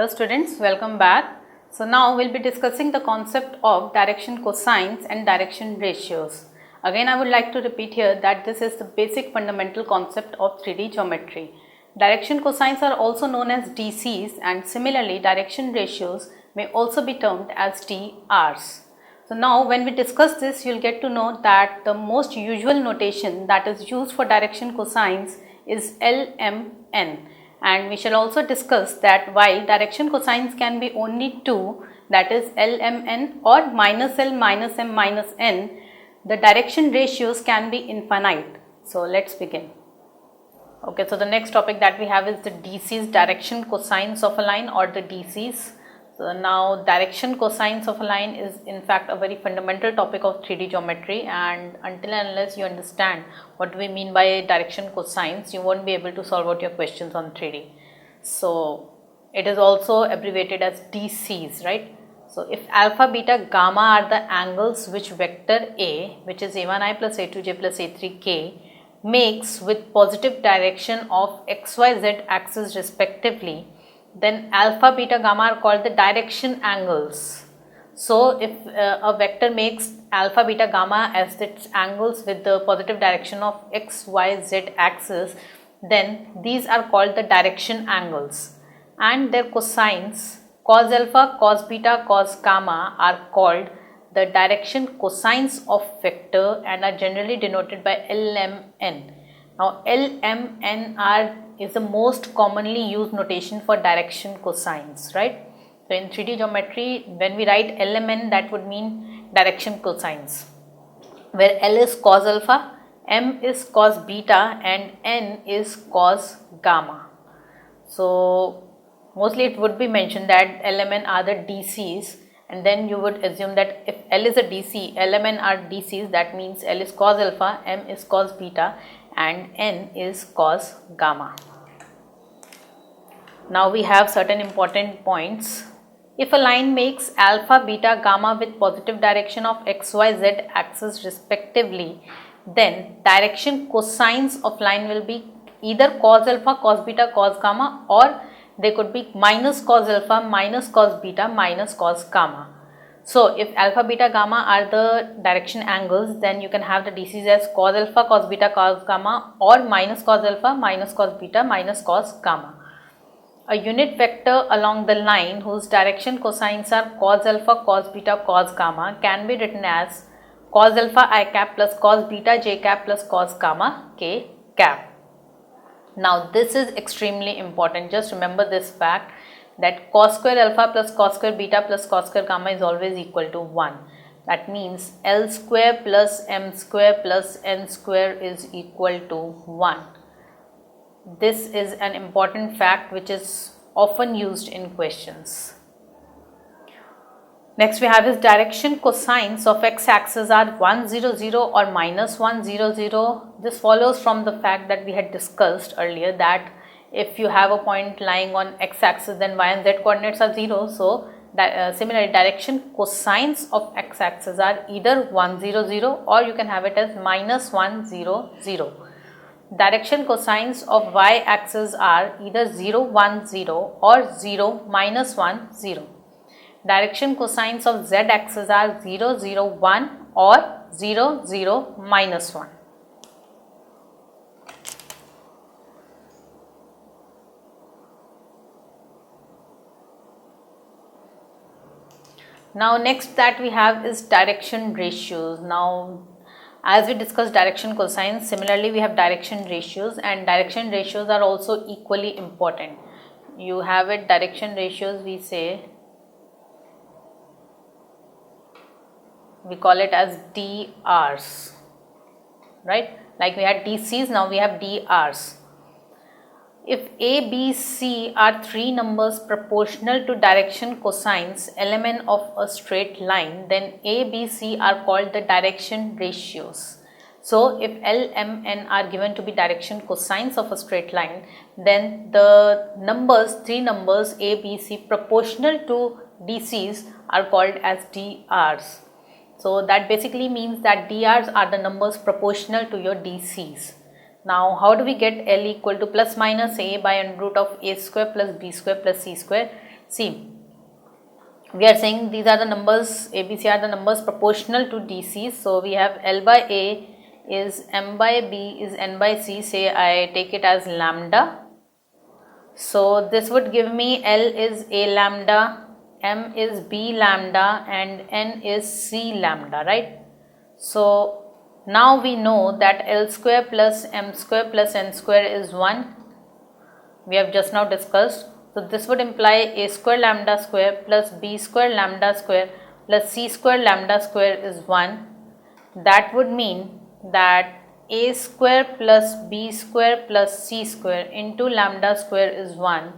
Hello students, welcome back. So now we'll be discussing the concept of direction cosines and direction ratios. Again, I would like to repeat here that this is the basic fundamental concept of 3D geometry. Direction cosines are also known as DCs, and similarly direction ratios may also be termed as DRs. So now when we discuss this, you'll get to know that the most usual notation that is used for direction cosines is LMN. And we shall also discuss that while direction cosines can be only two, that is LMN or minus L minus M minus N, the direction ratios can be infinite. So let's begin. Okay, so the next topic that we have is the DCs, direction cosines of a line, or the DCs. So now direction cosines of a line is in fact a very fundamental topic of 3D geometry, and until and unless you understand what we mean by direction cosines, you won't be able to solve out your questions on 3D. So it is also abbreviated as DCs, right? So if alpha, beta, gamma are the angles which vector A, which is a1i plus a2j plus a3k, makes with positive direction of xyz axis respectively, then alpha, beta, gamma are called the direction angles. So if a vector makes alpha, beta, gamma as its angles with the positive direction of x, y, z axis, then these are called the direction angles, and their cosines cos alpha, cos beta, cos gamma are called the direction cosines of vector and are generally denoted by LMN. Now LMN is the most commonly used notation for direction cosines, right? So in 3D geometry, when we write LMN, that would mean direction cosines, where L is cos alpha, M is cos beta, and N is cos gamma. So mostly it would be mentioned that LMN are the DCs, and then you would assume that if L is a DC, LMN are DCs, that means L is cos alpha, M is cos beta, and N is cos gamma. Now we have certain important points. If a line makes alpha, beta, gamma with positive direction of x, y, z axis respectively, then direction cosines of line will be either cos alpha, cos beta, cos gamma, or they could be minus cos alpha, minus cos beta, minus cos gamma. So if alpha, beta, gamma are the direction angles, then you can have the DCs as cos alpha, cos beta, cos gamma, or minus cos alpha, minus cos beta, minus cos gamma. A unit vector along the line whose direction cosines are cos alpha, cos beta, cos gamma can be written as cos alpha I cap plus cos beta j cap plus cos gamma k cap. Now this is extremely important. Just remember this fact that cos square alpha plus cos square beta plus cos square gamma is always equal to 1. That means L square plus M square plus N square is equal to 1. This is an important fact which is often used in questions. Next we have is direction cosines of x-axis are 1, 0, 0 or minus 1, 0, 0. This follows from the fact that we had discussed earlier that if you have a point lying on x-axis, then y and z coordinates are 0. So similarly direction cosines of x-axis are either 1, 0, 0 or you can have it as minus 1, 0, 0. Direction cosines of y-axis are either 0, 1, 0 or 0, minus 1, 0. Direction cosines of z-axis are 0, 0, 1 or 0, 0, minus 1. Now next that we have is direction ratios. Now as we discussed direction cosines, similarly we have direction ratios, and direction ratios are also equally important. You have it, direction ratios we call it as DRs, right? Like we had DCs, now we have DRs. If A, B, C are three numbers proportional to direction cosines LMN of a straight line, then A, B, C are called the direction ratios. So if L, M, N are given to be direction cosines of a straight line, then the numbers, three numbers A, B, C proportional to DCs are called as DRs. So that basically means that DRs are the numbers proportional to your DCs. Now how do we get L equal to plus minus A by under root of A square plus B square plus C square? See, we are saying these are the numbers, ABC are the numbers proportional to DC. So we have L by A is M by B is N by C, say I take it as lambda. So this would give me L is A lambda, M is B lambda and N is C lambda, right? So now we know that L square plus M square plus N square is 1. We have just now discussed. So this would imply A square lambda square plus B square lambda square plus C square lambda square is 1. That would mean that A square plus B square plus C square into lambda square is 1,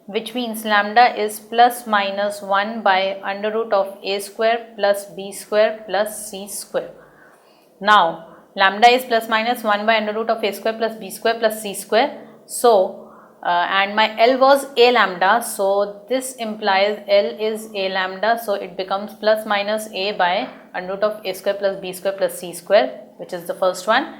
which means lambda is plus minus 1 by under root of A square plus B square plus C square. Now lambda is plus minus 1 by under root of A square plus B square plus C square. So and my L was A lambda, so this implies L is A lambda, so it becomes plus minus A by under root of A square plus B square plus C square, which is the first one.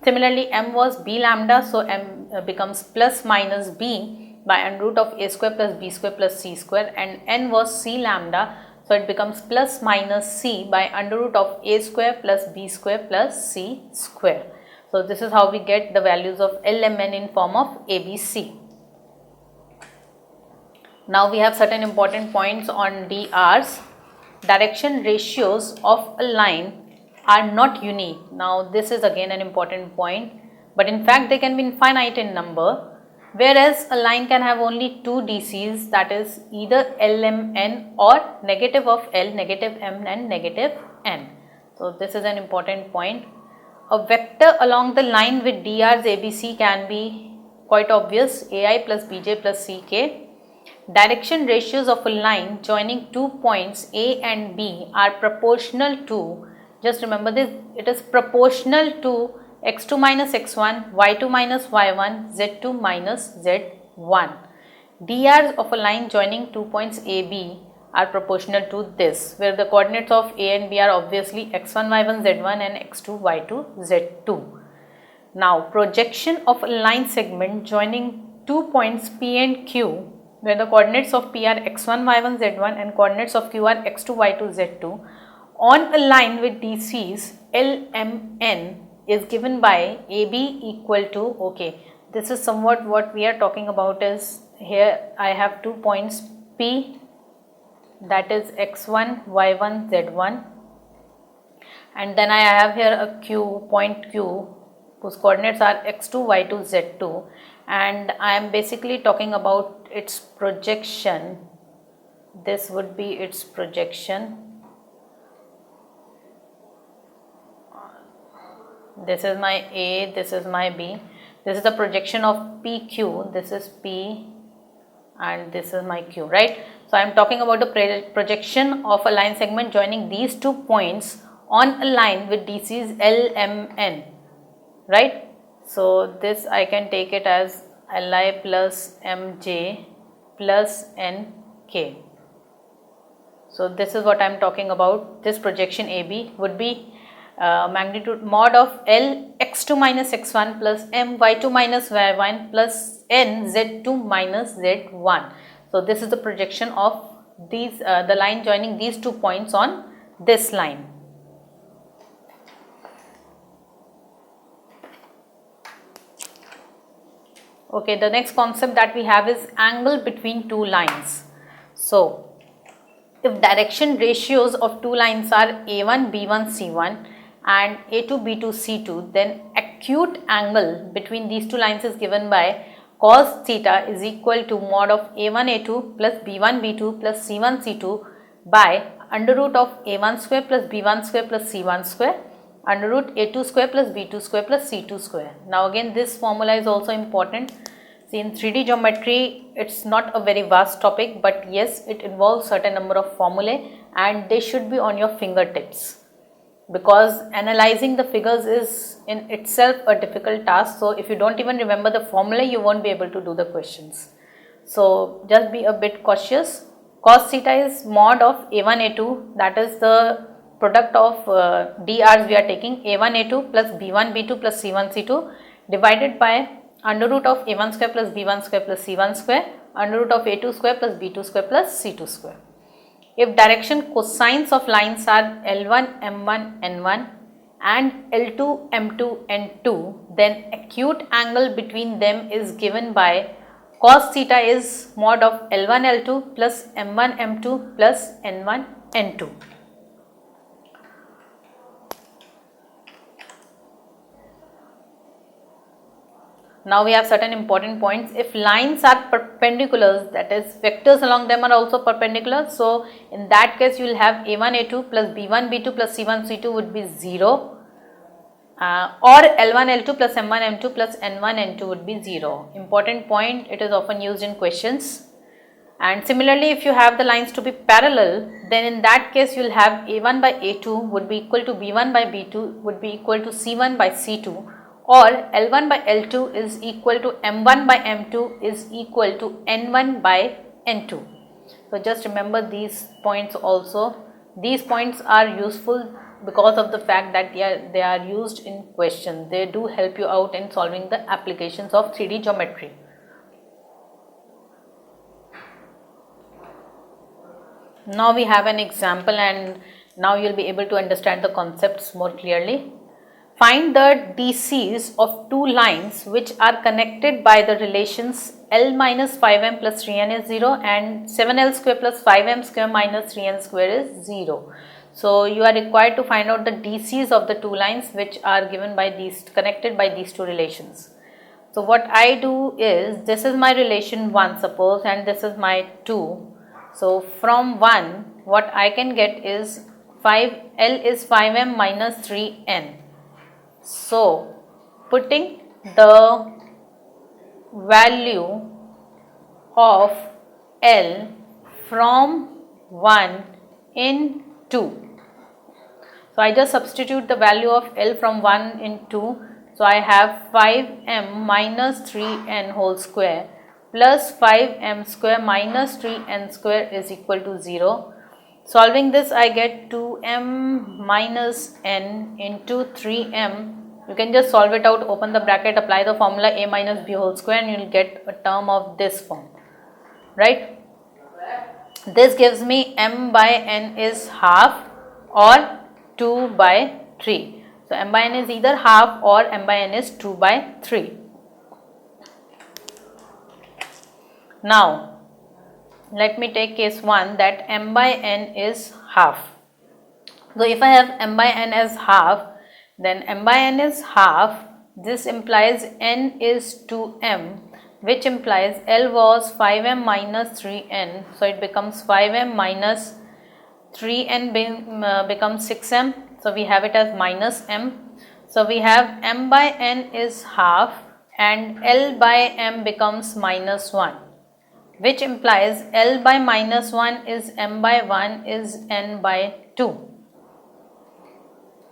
Similarly, M was B lambda, so M becomes plus minus B by under root of A square plus B square plus C square, and N was C lambda, so it becomes plus minus C by under root of A square plus B square plus C square. So this is how we get the values of LMN in form of ABC. Now we have certain important points on DRs. Direction ratios of a line are not unique. Now this is again an important point, but in fact they can be infinite in number, whereas a line can have only two DCs, that is either LMN or negative of L, negative M and negative N. So this is an important point. A vector along the line with DRs ABC can be quite obvious, AI plus BJ plus CK. Direction ratios of a line joining two points A and B are proportional to, just remember this, it is proportional to x2 minus x1, y2 minus y1, z2 minus z1. DRs of a line joining two points AB are proportional to this, where the coordinates of A and B are obviously x1, y1, z1 and x2, y2, z2. Now projection of a line segment joining two points P and Q, where the coordinates of P are x1, y1, z1 and coordinates of Q are x2, y2, z2 on a line with DCs LMN is given by AB equal to, okay, this is somewhat what we are talking about is, here I have 2 points P, that is x1, y1, z1, and then I have here a Q, point Q, whose coordinates are x2, y2, z2, and I am basically talking about its projection. This would be its projection. This is my A, this is my B. This is the projection of PQ. This is P and this is my Q, right? So I am talking about the projection of a line segment joining these 2 points on a line with DCs LMN, right? So this I can take it as Li plus Mj plus Nk. So this is what I am talking about. This projection AB would be magnitude mod of L x2 minus x1 plus M y2 minus y1 plus N z2 minus z1. So this is the projection of these the line joining these 2 points on this line. Okay, the next concept that we have is angle between two lines. So if direction ratios of two lines are A1, B1, C1 and A2, B2, C2, then acute angle between these two lines is given by cos theta is equal to mod of A1, A2 plus B1, B2 plus C1, C2 by under root of A1 square plus B1 square plus C1 square under root A2 square plus B2 square plus C2 square. Now again this formula is also important. See, in 3D geometry it's not a very vast topic, but yes, it involves certain number of formulae and they should be on your fingertips, because analyzing the figures is in itself a difficult task. So if you don't even remember the formula, you won't be able to do the questions. So just be a bit cautious. Cos theta is mod of A1, A2, that is the product of DRs we are taking, A1, A2 plus B1, B2 plus C1, C2 divided by under root of A1 square plus B1 square plus C1 square under root of a2 square plus b2 square plus c2 square. If direction cosines of lines are L1, M1, N1 and L2, M2, N2, then acute angle between them is given by cos theta is mod of L1, L2 plus M1, M2 plus N1, N2. Now we have certain important points. If lines are perpendiculars, that is vectors along them are also perpendicular. So in that case you will have a1 a2 plus b1 b2 plus c1 c2 would be 0. Or L1 L2 plus M1 M2 plus N1 N2 would be 0. Important point, it is often used in questions. And similarly, if you have the lines to be parallel, then in that case you will have a1 by a2 would be equal to b1 by b2 would be equal to c1 by c2, or L1 by L2 is equal to M1 by M2 is equal to N1 by N2. So just remember these points also. These points are useful because of the fact that they are used in questions. They do help you out in solving the applications of 3D geometry. Now we have an example, and now you will be able to understand the concepts more clearly. Find the DCs of two lines which are connected by the relations L minus 5m plus 3n is 0 and 7l square plus 5m square minus 3n square is 0. So you are required to find out the DCs of the two lines which are given by these, connected by these two relations. So what I do is, this is my relation 1 suppose, and this is my 2. So from 1 what I can get is 5l is 5m minus 3n. So putting the value of L from 1 in 2. So I just substitute the value of L from 1 in 2. So I have 5m minus 3n whole square plus 5m square minus 3n square is equal to 0. Solving this, I get 2m minus n into 3m. You can just solve it out, open the bracket, apply the formula a minus b whole square, and you will get a term of this form, right? This gives me m by n is half or 2 by 3. So m by n is either half or m by n is 2 by 3. Now let me take case 1 that m by n is half. So if I have m by n as half, then m by n is half. This implies n is 2m, which implies L was 5m minus 3n. So it becomes 5m minus 3n becomes 6m. So we have it as minus m. So we have m by n is half and L by m becomes minus 1. Which implies L by minus 1 is m by 1 is n by 2,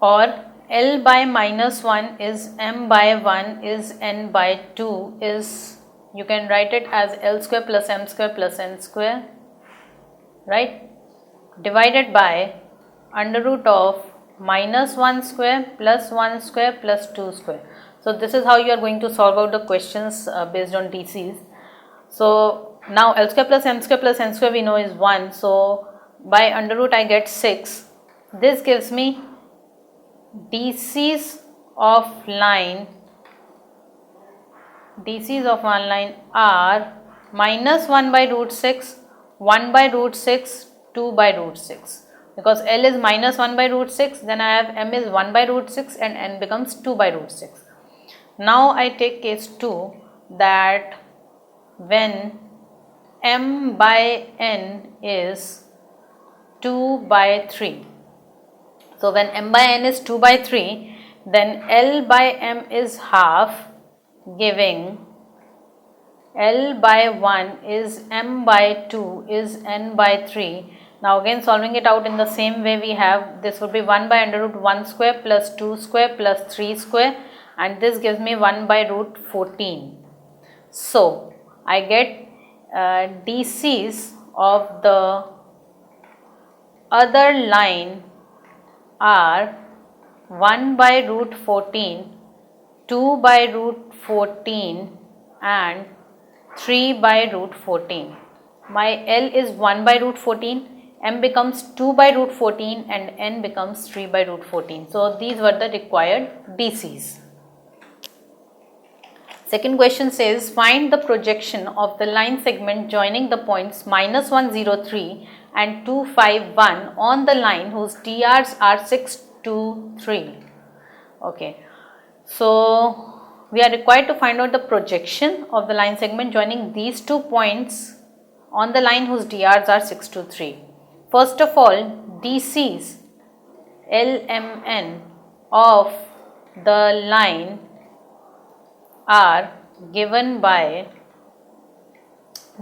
or L by minus 1 is m by 1 is n by 2 is, you can write it as L square plus m square plus n square, right, divided by under root of minus 1 square plus 1 square plus 2 square. So this is how you are going to solve out the questions based on DCs. So now L square plus m square plus n square we know is 1. So by under root I get 6. This gives me DCs of one line are minus 1 by root 6, 1 by root 6, 2 by root 6. Because L is minus 1 by root 6, then I have m is 1 by root 6 and n becomes 2 by root 6. Now I take case 2 that when m by n is 2 by 3. So when m by n is 2 by 3, then L by m is half, giving L by 1 is m by 2 is n by 3. Now again solving it out in the same way, we have this would be 1 by under root 1 square plus 2 square plus 3 square, and this gives me 1 by root 14. So I get DCs of the other line are 1 by root 14, 2 by root 14 and 3 by root 14. My L is 1 by root 14, M becomes 2 by root 14 and N becomes 3 by root 14. So these were the required DCs. Second question says find the projection of the line segment joining the points -103 and 251 on the line whose DRs are 6, 2, 3. Okay, so we are required to find out the projection of the line segment joining these 2 points on the line whose DRs are 6, 2, 3. First of all, DCs LMN of the line are given by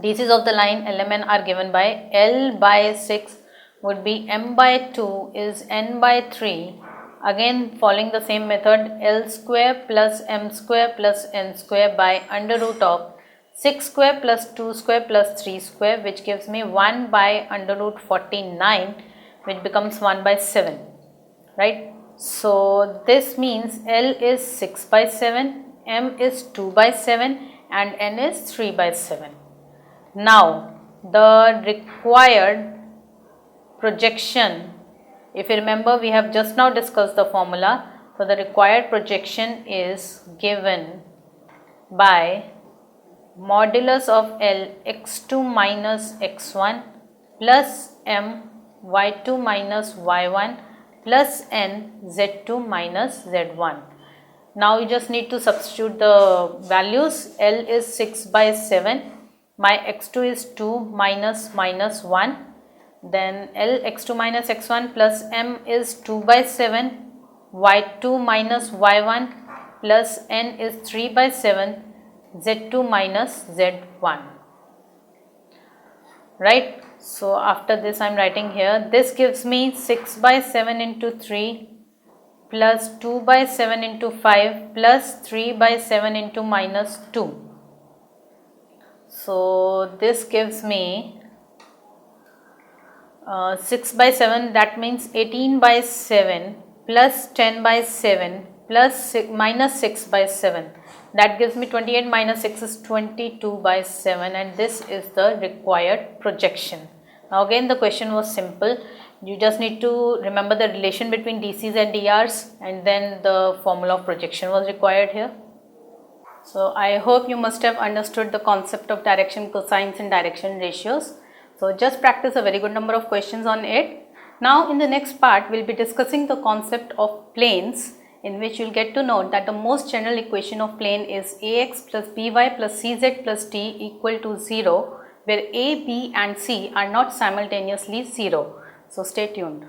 DCs of the line LMN are given by L by 6 would be M by 2 is N by 3. Again following the same method, L square plus M square plus N square by under root of 6 square plus 2 square plus 3 square, which gives me 1 by under root 49, which becomes 1 by 7, right? So this means L is 6 by 7, M is 2 by 7 and N is 3 by 7. Now the required projection, if you remember, we have just now discussed the formula. So the required projection is given by modulus of L x2 minus x1 plus M y2 minus y1 plus N z2 minus z1. Now you just need to substitute the values. L is 6 by 7, my x2 is 2 minus 1, then L x2 minus x1 plus M is 2 by 7, y2 minus y1 plus N is 3 by 7, z2 minus z1, right? So after this I am writing here, this gives me 6 by 7 into 3 plus 2 by 7 into 5 plus 3 by 7 into minus 2. So this gives me 6 by 7, that means 18 by 7 plus 10 by 7 plus minus 6 by 7, that gives me 28 minus 6 is 22 by 7, and this is the required projection. Now again the question was simple, you just need to remember the relation between DCs and DRs, and then the formula of projection was required here. So I hope you must have understood the concept of direction cosines and direction ratios. So just practice a very good number of questions on it. Now in the next part we will be discussing the concept of planes, in which you will get to know that the most general equation of plane is ax plus by plus cz plus d equal to 0, where a, b and c are not simultaneously 0. So stay tuned.